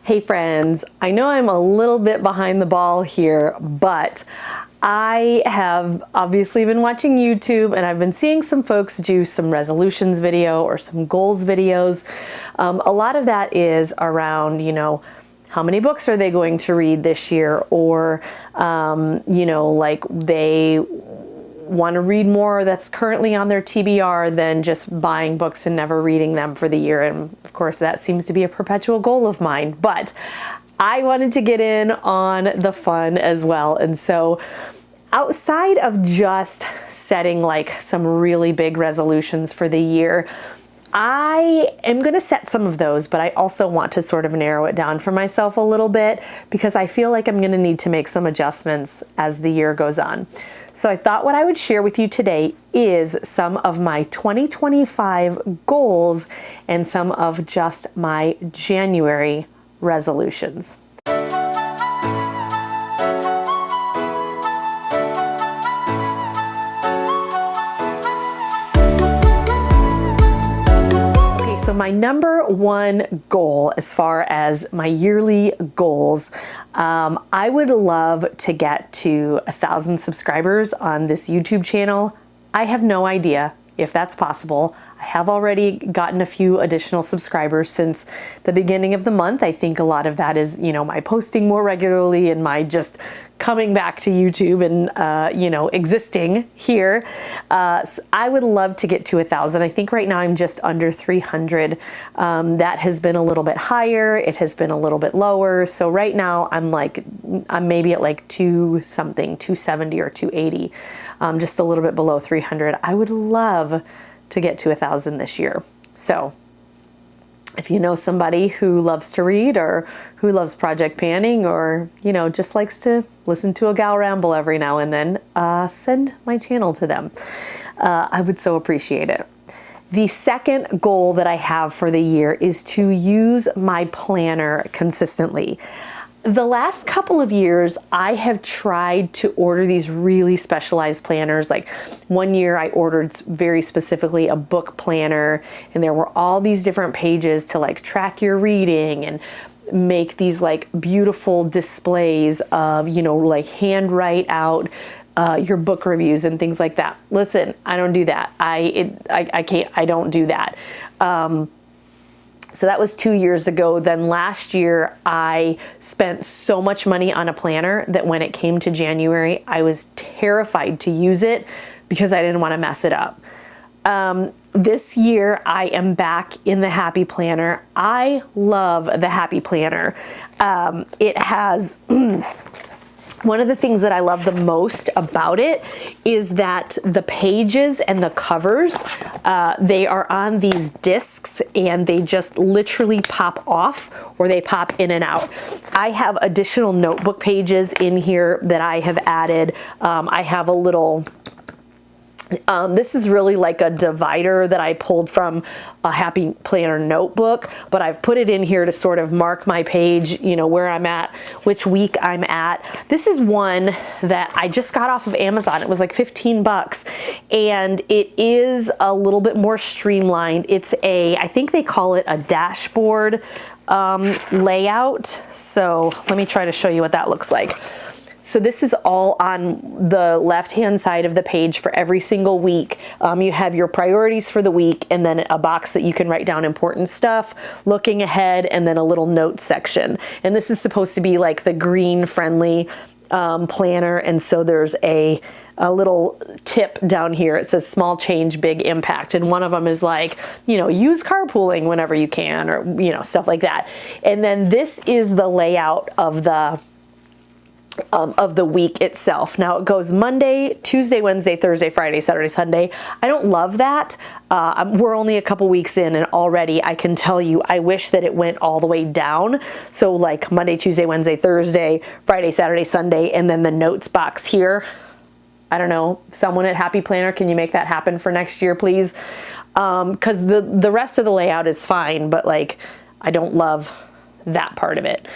Hey friends, I know I'm a little bit behind the ball here, but I have obviously been watching YouTube and I've been seeing some folks do some resolutions video or some goals videos. A lot of that is around, how many books are they going to read this year? Or, like they want to read more that's currently on their TBR than just buying books and never reading them for the year. And of course, that seems to be a perpetual goal of mine. But I wanted to get in on the fun as well. And so outside of just setting like some really big resolutions for the year, I am going to set some of those, but I also want to sort of narrow it down for myself a little bit because I feel like I'm going to need to make some adjustments as the year goes on. So I thought what I would share with you today is some of my 2025 goals and some of just my January resolutions. So my number one goal as far as my yearly goals, I would love to get to 1,000 subscribers on this YouTube channel. I have no idea if that's possible. I have already gotten a few additional subscribers since the beginning of the month. I think a lot of that is, my posting more regularly and my just coming back to YouTube and, existing here. So I would love to get to 1,000. I think right now I'm just under 300. That has been a little bit higher. It has been a little bit lower. So right now I'm maybe at like 270 or 280, just a little bit below 300. I would love to get to 1,000 this year. So if you know somebody who loves to read or who loves project panning or, just likes to listen to a gal ramble every now and then, send my channel to them. I would so appreciate it. The second goal that I have for the year is to use my planner consistently. The last couple of years, I have tried to order these really specialized planners. Like one year I ordered very specifically a book planner, and there were all these different pages to like track your reading and make these like beautiful displays of, like handwrite out your book reviews and things like that. Listen, I don't do that. I don't do that. So that was 2 years ago. Then last year, I spent so much money on a planner that when it came to January, I was terrified to use it because I didn't want to mess it up. This year, I am back in the Happy Planner. I love the Happy Planner. It has... One of the things that I love the most about it is that the pages and the covers, they are on these discs and they just literally pop off or they pop in and out. I have additional notebook pages in here that I have added. I have a little... this is really like a divider that I pulled from a Happy Planner notebook, but I've put it in here to sort of mark my page, where I'm at, which week I'm at. This is one that I just got off of Amazon. It was like 15 bucks and it is a little bit more streamlined. It's I think they call it a dashboard layout. So let me try to show you what that looks like. So this is all on the left-hand side of the page for every single week. You have your priorities for the week and then a box that you can write down important stuff, looking ahead, and then a little notes section. And this is supposed to be like the green-friendly planner. And so there's a little tip down here. It says small change, big impact. And one of them is like, use carpooling whenever you can or, stuff like that. And then this is the layout of the week itself. Now it goes Monday, Tuesday, Wednesday, Thursday, Friday, Saturday, Sunday. I don't love that. We're only a couple weeks in and already I can tell you, I wish that it went all the way down. So like Monday, Tuesday, Wednesday, Thursday, Friday, Saturday, Sunday, and then the notes box here. I don't know, someone at Happy Planner, can you make that happen for next year, please? Because the rest of the layout is fine, but like, I don't love that part of it.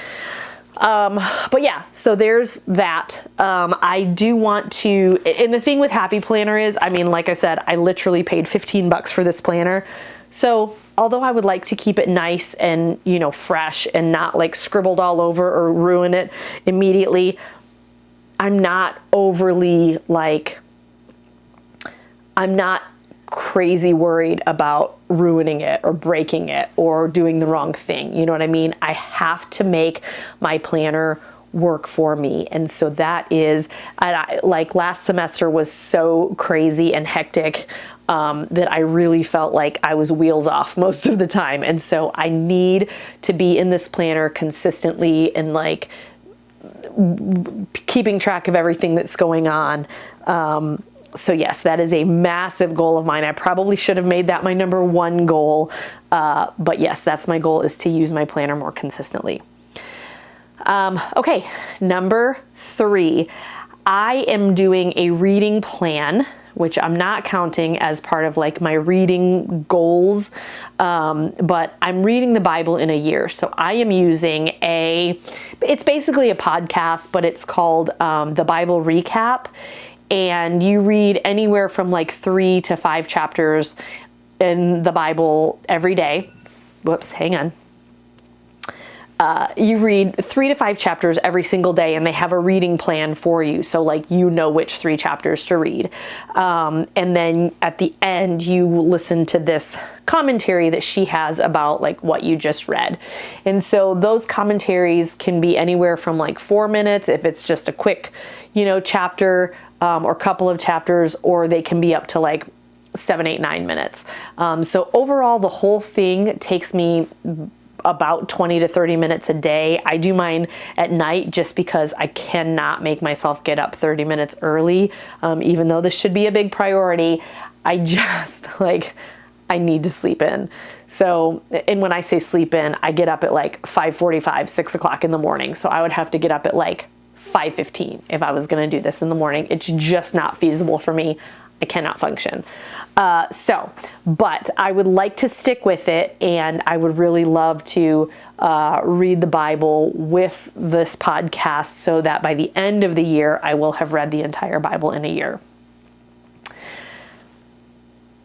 But yeah, so there's that. I do want to, and the thing with Happy Planner is, like I said, I literally paid 15 bucks for this planner. So although I would like to keep it nice and, fresh and not like scribbled all over or ruin it immediately, I'm not crazy worried about ruining it or breaking it or doing the wrong thing. You know what I mean? I have to make my planner work for me. And so that is, like last semester was so crazy and hectic that I really felt like I was wheels off most of the time. And so I need to be in this planner consistently and like keeping track of everything that's going on. So yes, that is a massive goal of mine. I probably should have made that my number one goal. But yes, that's my goal, is to use my planner more consistently. Okay, number 3, I am doing a reading plan, which I'm not counting as part of like my reading goals. But I'm reading the Bible in a year. So I am using it's basically a podcast, but it's called the Bible Recap. And you read anywhere from like 3 to 5 chapters in the Bible every day. Whoops, hang on. You read 3 to 5 chapters every single day, and they have a reading plan for you. So like, which 3 chapters to read. And then at the end, you listen to this commentary that she has about like what you just read. And so those commentaries can be anywhere from like 4 minutes, if it's just a quick, chapter, or couple of chapters, or they can be up to like 7, 8, 9 minutes. So overall, the whole thing takes me about 20 to 30 minutes a day. I do mine at night just because I cannot make myself get up 30 minutes early. Even though this should be a big priority, I just I need to sleep in. So, and when I say sleep in, I get up at like 5:45, 6 o'clock in the morning. So I would have to get up at like 5:15 if I was going to do this in the morning. It's just not feasible for me. I cannot function. But I would like to stick with it, and I would really love to read the Bible with this podcast so that by the end of the year, I will have read the entire Bible in a year.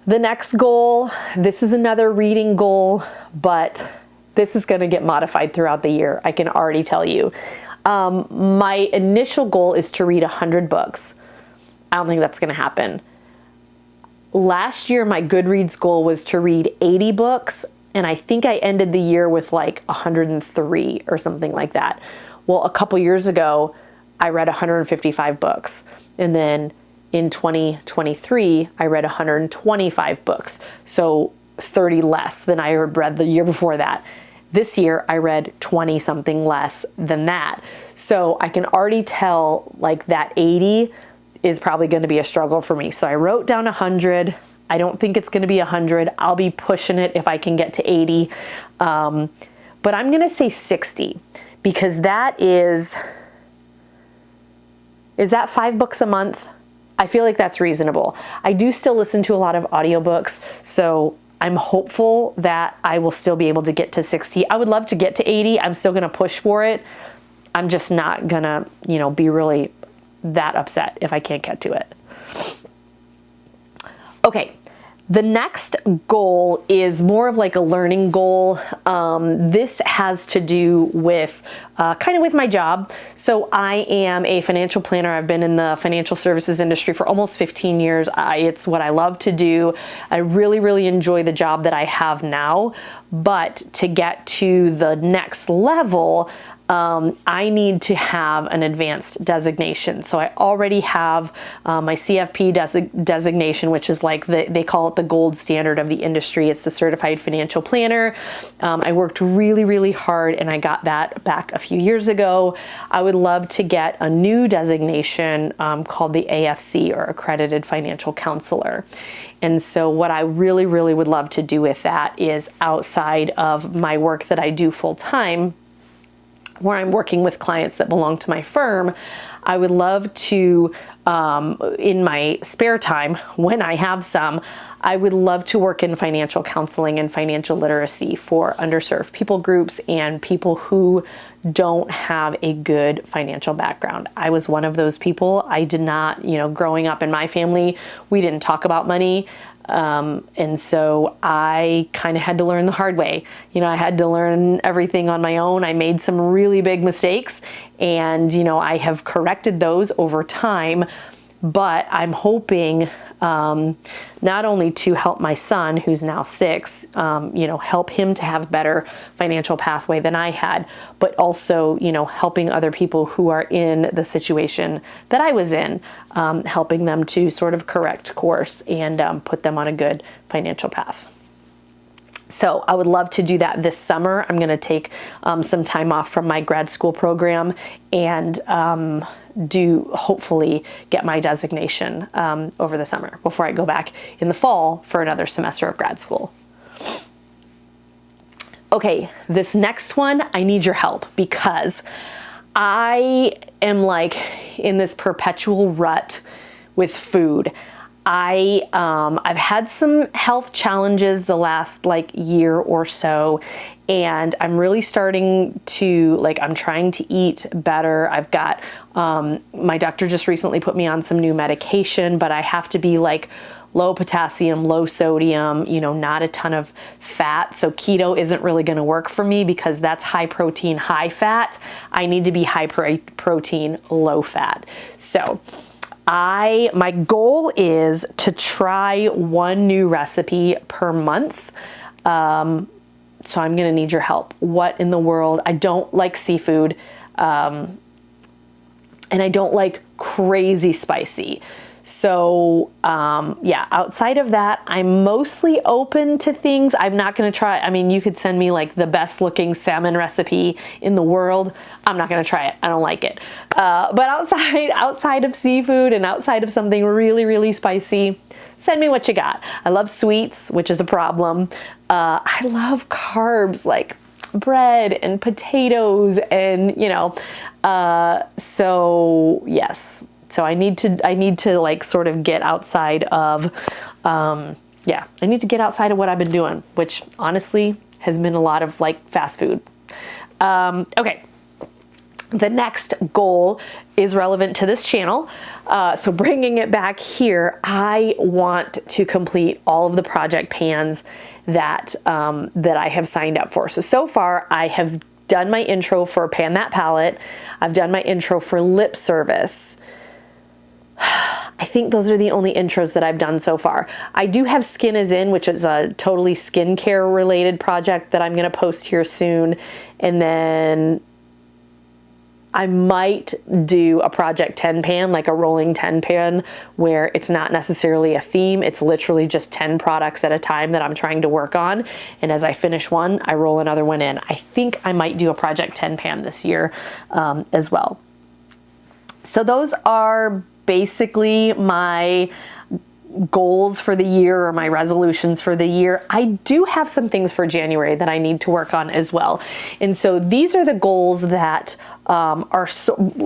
The next goal, this is another reading goal, but this is going to get modified throughout the year. I can already tell you. My initial goal is to read 100 books. I don't think that's going to happen. Last year, my Goodreads goal was to read 80 books, and I think I ended the year with like 103 or something like that. Well, a couple years ago, I read 155 books, and then in 2023, I read 125 books, so 30 less than I had read the year before that. This year, I read 20 something less than that. So I can already tell like that 80 is probably going to be a struggle for me. So I wrote down 100. I don't think it's going to be 100. I'll be pushing it if I can get to 80. But I'm going to say 60, because that is that 5 books a month? I feel like that's reasonable. I do still listen to a lot of audiobooks, so I'm hopeful that I will still be able to get to 60. I would love to get to 80. I'm still going to push for it. I'm just not going to, be really that upset if I can't get to it. Okay. The next goal is more of like a learning goal. This has to do with kind of with my job. So I am a financial planner. I've been in the financial services industry for almost 15 years. It's what I love to do. I really, really enjoy the job that I have now. But to get to the next level, I need to have an advanced designation. So I already have my CFP designation, which is like they call it the gold standard of the industry. It's the Certified Financial Planner. I worked really, really hard, and I got that back a few years ago. I would love to get a new designation called the AFC, or Accredited Financial Counselor. And so what I really, really would love to do with that is, outside of my work that I do full time, where I'm working with clients that belong to my firm, I would love to, in my spare time, when I have some, I would love to work in financial counseling and financial literacy for underserved people groups and people who don't have a good financial background. I was one of those people. I did not, growing up in my family, we didn't talk about money. And so I kind of had to learn the hard way. I had to learn everything on my own. I made some really big mistakes, and, I have corrected those over time, but I'm hoping not only to help my son, who's now 6, help him to have a better financial pathway than I had, but also, helping other people who are in the situation that I was in, helping them to sort of correct course and put them on a good financial path. So I would love to do that this summer. I'm going to take some time off from my grad school program and hopefully get my designation over the summer before I go back in the fall for another semester of grad school. Okay, this next one, I need your help because I am like in this perpetual rut with food. I've had some health challenges the last year or so, and I'm really starting to I'm trying to eat better. I've got my doctor just recently put me on some new medication, but I have to be low potassium, low sodium, not a ton of fat. So keto isn't really going to work for me because that's high protein, high fat. I need to be high protein, low fat. So my goal is to try one new recipe per month. So I'm going to need your help. What in the world? I don't like seafood. And I don't like crazy spicy. So, outside of that, I'm mostly open to things. I'm not going to try. I mean, you could send me the best looking salmon recipe in the world. I'm not going to try it. I don't like it. But outside of seafood and outside of something really, really spicy, send me what you got. I love sweets, which is a problem. I love carbs like bread and potatoes and, so yes. So I need to sort of get outside of, I need to get outside of what I've been doing, which honestly has been a lot of fast food. Okay. The next goal is relevant to this channel. So bringing it back here, I want to complete all of the project pans that I have signed up for. So far I have done my intro for Pan That Palette. I've done my intro for Lip Service. I think those are the only intros that I've done so far. I do have Skin Is In, which is a totally skincare related project that I'm going to post here soon. And then I might do a project 10 pan, like a rolling 10 pan, where it's not necessarily a theme. It's literally just 10 products at a time that I'm trying to work on. And as I finish one, I roll another one in. I think I might do a project 10 pan this year as well. So those are basically my goals for the year or my resolutions for the year. I do have some things for January that I need to work on as well. And so these are the goals that are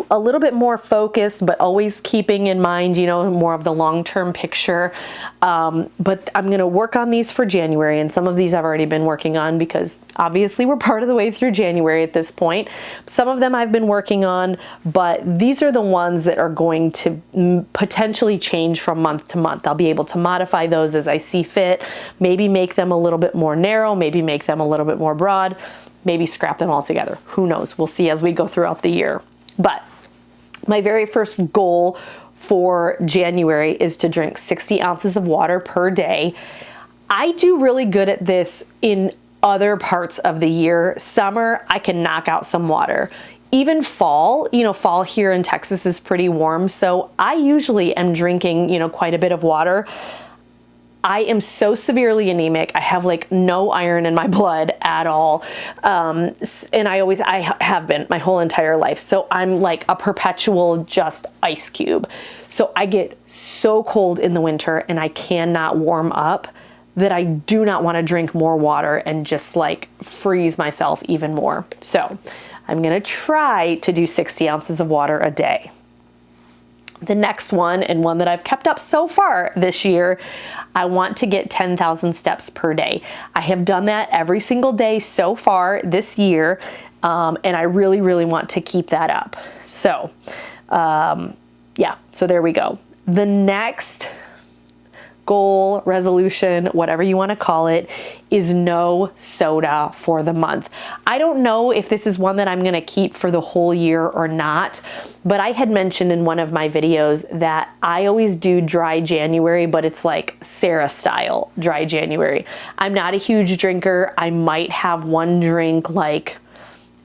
a little bit more focused, but always keeping in mind, more of the long-term picture. But I'm going to work on these for January, and some of these I've already been working on because obviously we're part of the way through January at this point. Some of them I've been working on, but these are the ones that are going to potentially change from month to month. I'll be able to modify those as I see fit, maybe make them a little bit more narrow, maybe make them a little bit more broad, maybe scrap them all together. Who knows? We'll see as we go throughout the year. But my very first goal for January is to drink 60 ounces of water per day. I do really good at this in other parts of the year. Summer, I can knock out some water. Even fall, fall here in Texas is pretty warm. So I usually am drinking, quite a bit of water. I am so severely anemic. I have no iron in my blood at all. And I have been my whole entire life. So I'm like a perpetual just ice cube. So I get so cold in the winter and I cannot warm up that I do not want to drink more water and just freeze myself even more. So I'm going to try to do 60 ounces of water a day. The next one, and one that I've kept up so far this year, I want to get 10,000 steps per day. I have done that every single day so far this year, and I really, really want to keep that up. So, so there we go. The next goal, resolution, whatever you want to call it, is no soda for the month. I don't know if this is one that I'm going to keep for the whole year or not, but I had mentioned in one of my videos that I always do dry January, but it's like Sarah style dry January. I'm not a huge drinker. I might have one drink like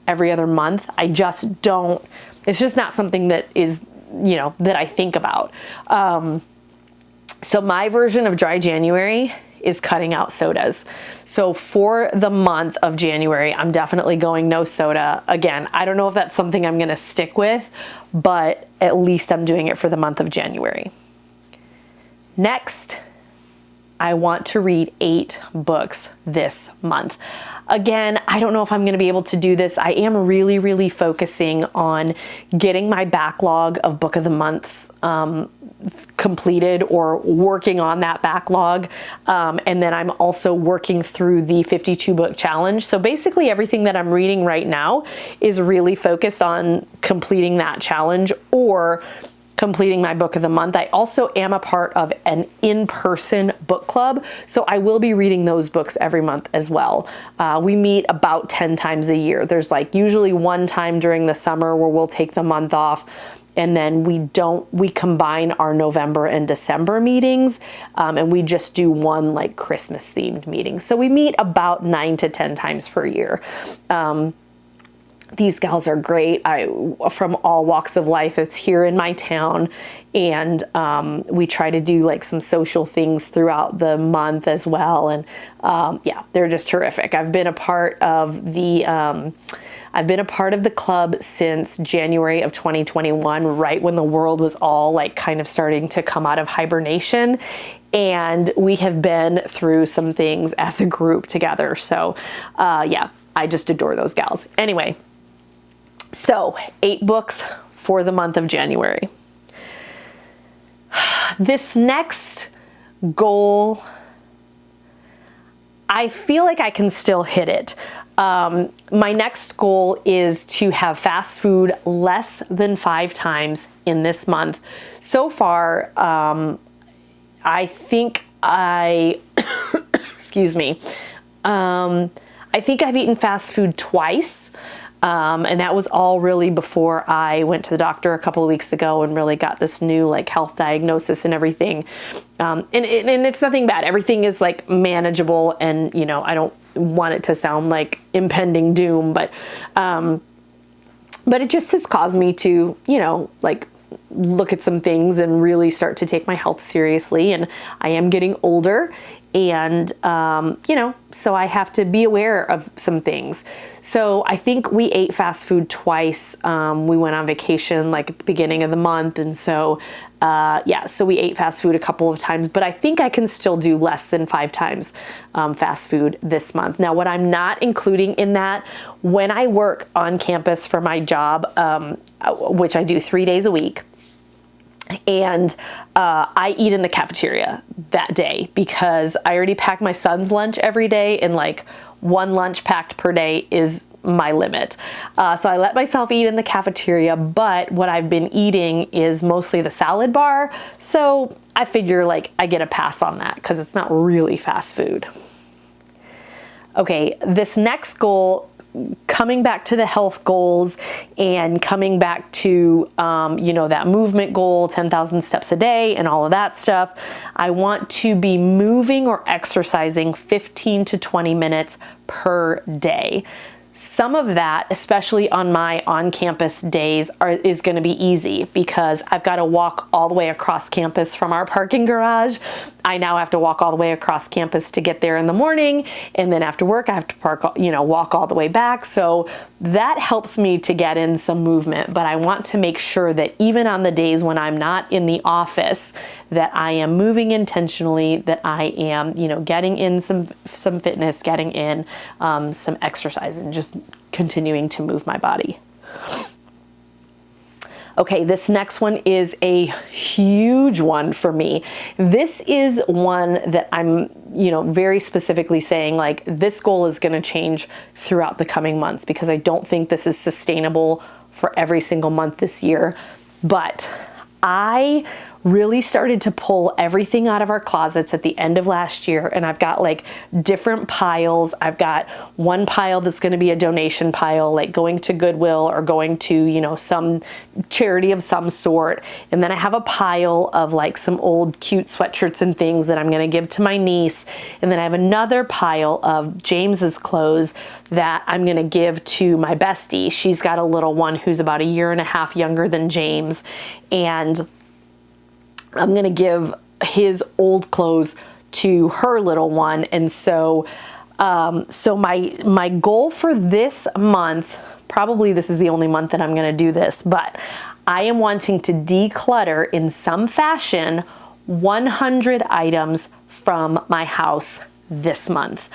every other month. I just don't, it's just not something that is, you know, that I think about. So my version of dry January is cutting out sodas. So for the month of January, I'm definitely going no soda. Again, I don't know if that's something I'm going to stick with, but at least I'm doing it for the month of January. Next, I want to read 8 books this month. Again, I don't know if I'm going to be able to do this. I am really, really focusing on getting my backlog of book of the months completed, or working on that backlog. And then I'm also working through the 52 book challenge. So basically everything that I'm reading right now is really focused on completing that challenge or completing my book of the month. I also am a part of an in-person book club, so I will be reading those books every month as well. We meet about 10 times a year. There's like usually one time during the summer where we'll take the month off, and then we combine our November and December meetings, and we just do one like Christmas themed meeting. So we meet about 9 to 10 times per year. These gals are great. From all walks of life. It's here in my town, and we try to do like some social things throughout the month as well. And yeah, they're just terrific. I've been a part of the club since January of 2021, right when the world was all like kind of starting to come out of hibernation. And we have been through some things as a group together. So yeah, I just adore those gals. Anyway, so 8 books for the month of January. This next goal, I feel like I can still hit it. My next goal is to have fast food less than 5 times in this month. So far, I think excuse me. I think I've eaten fast food twice. And that was all really before I went to the doctor a couple of weeks ago and really got this new like health diagnosis and everything. And it's nothing bad. Everything is like manageable, and you know, I don't want it to sound like impending doom, but it just has caused me to, you know, like look at some things and really start to take my health seriously. And I am getting older, and, you know, so I have to be aware of some things. So I think we ate fast food twice. We went on vacation like at the beginning of the month. And so, yeah, so we ate fast food a couple of times, but I think I can still do less than 5 times fast food this month. Now, what I'm not including in that, when I work on campus for my job, which I do 3 days a week, and I eat in the cafeteria that day because I already pack my son's lunch every day, and like 1 lunch packed per day is my limit. So I let myself eat in the cafeteria, but what I've been eating is mostly the salad bar. So I figure like I get a pass on that because it's not really fast food. Okay, this next goal, coming back to the health goals and coming back to, you know, that movement goal, 10,000 steps a day and all of that stuff. I want to be moving or exercising 15 to 20 minutes per day. Some of that, especially on my on-campus days, is going to be easy because I've got to walk all the way across campus from our parking garage. I now have to walk all the way across campus to get there in the morning, and then after work I have to walk all the way back. So that helps me to get in some movement, but I want to make sure that even on the days when I'm not in the office, that I am moving intentionally, that I am, you know, getting in some fitness, getting in some exercise, and just continuing to move my body. Okay, this next one is a huge one for me. This is one that I'm, you know, very specifically saying like this goal is going to change throughout the coming months because I don't think this is sustainable for every single month this year. But I really started to pull everything out of our closets at the end of last year. And I've got like different piles. I've got one pile that's going to be a donation pile, like going to Goodwill or going to, you know, some charity of some sort. And then I have a pile of like some old cute sweatshirts and things that I'm going to give to my niece. And then I have another pile of James's clothes that I'm going to give to my bestie. She's got a little one who's about a year and a half younger than James. And I'm going to give his old clothes to her little one. And so, my goal for this month, probably this is the only month that I'm going to do this, but I am wanting to declutter in some fashion 100 items from my house this month.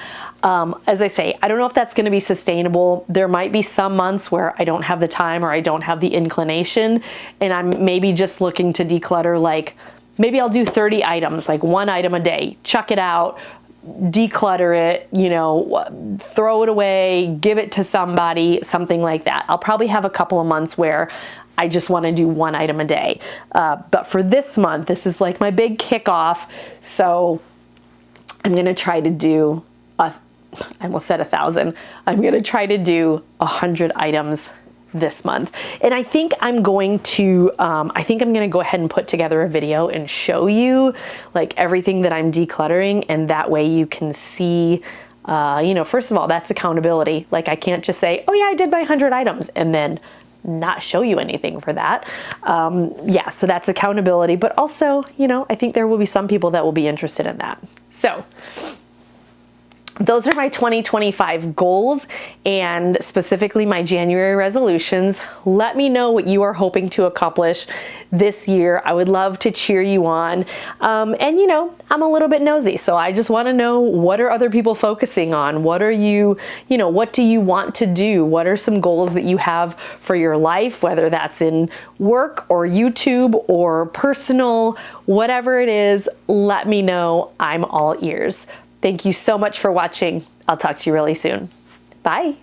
As I say, I don't know if that's going to be sustainable. There might be some months where I don't have the time or I don't have the inclination, and I'm maybe just looking to declutter, like maybe I'll do 30 items, like one item a day, chuck it out, declutter it, you know, throw it away, give it to somebody, something like that. I'll probably have a couple of months where I just want to do one item a day. But for this month, this is like my big kickoff. So I'm going to try to do, I almost said 1,000. I'm going to try to do 100 items this month. And I think I'm going to go ahead and put together a video and show you like everything that I'm decluttering. And that way you can see, you know, first of all, that's accountability. Like I can't just say, oh yeah, I did my 100 items and then not show you anything for that. Yeah, so that's accountability, but also, you know, I think there will be some people that will be interested in that. So those are my 2025 goals and specifically my January resolutions. Let me know what you are hoping to accomplish this year. I would love to cheer you on. And you know, I'm a little bit nosy, so I just want to know, what are other people focusing on? What are you know, what do you want to do? What are some goals that you have for your life, whether that's in work or YouTube or personal, whatever it is, let me know. I'm all ears. Thank you so much for watching. I'll talk to you really soon. Bye.